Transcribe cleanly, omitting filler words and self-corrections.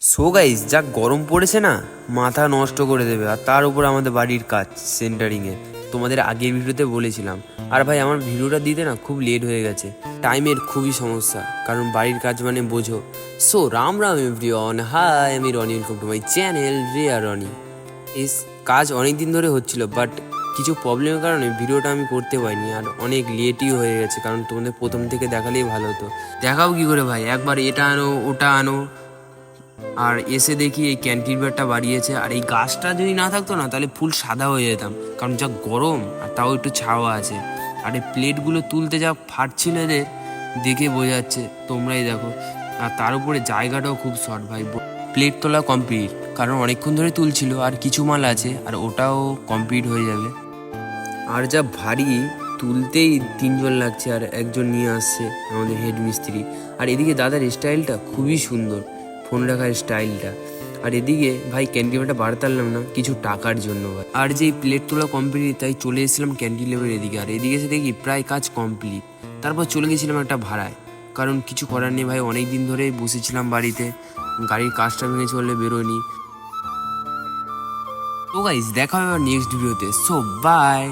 So guys, যা গরম পড়েছে না, মাথা নষ্ট করে দেবে। আর তার উপর আমাদের বাড়ির কাজ সেন্টারিংয়ে, তোমাদের আগের ভিডিওতে বলেছিলাম। আর ভাই, আমার ভিডিওটা দিতে না খুব লেট হয়ে গেছে, টাইমের খুবই সমস্যা, কারণ বাড়ির কাজ মানে বোঝো। So Ram Ram everyone, hi, আমি Roni, welcome to my channel Riya Roni. এই কাজ অনেক দিন ধরে হচ্ছিল, বাট কিছু প্রবলেমের কারণে ভিডিওটা আমি করতে পারিনি, আর অনেক লেটই হয়ে গেছে। কারণ তোমাদের প্রথম থেকে দেখালেই ভালো হতো। দেখাও কি করে ভাই, একবার এটা আনো ওটা আনো, আর এসে দেখি এই ক্যান্টিনবারটা বাড়িয়েছে। আর এই গাছটা যদি না থাকতো না, তাহলে ফুল সাদা হয়ে যেতাম, কারণ যা গরম, আর তাও একটু ছাওয়া আছে। আর এই প্লেটগুলো তুলতে যা ফাটছিল এদের, দেখে বোঝা যাচ্ছে, তোমরাই দেখো। আর তার উপরে জায়গাটাও খুব শর্ট ভাই। প্লেট তোলা কমপ্লিট, কারণ অনেকক্ষণ ধরে তুলছিল, আর কিছু মাল আছে, আর ওটাও কমপ্লিট হয়ে যাবে। আর যা ভারী, তুলতেই 3জন লাগছে, আর একজন নিয়ে আসছে আমাদের হেড মিস্ত্রি। আর এদিকে দাদার স্টাইলটা খুবই সুন্দর, ফোন রাখার স্টাইলটা। আর এদিকে ভাই ক্যান্টিনটা বাড়াতে পারলাম না কিছু টাকার জন্য ভাই। আর যে প্লেট তোলা কমপ্লিট, তাই চলে এসেছিলাম ক্যান্টিলের এদিকে। আর এদিকে এসে দেখি প্রায় কাজ কমপ্লিট। তারপর চলে গেছিলাম একটা ভাড়ায়, কারণ কিছু করার নেই ভাই, অনেক দিন ধরে বসেছিলাম বাড়িতে, গাড়ির কাজটা ভেঙে চললে বেরোয়নি। তো গাইস, দেখা হবে নেক্সট ভিডিওতে। So by.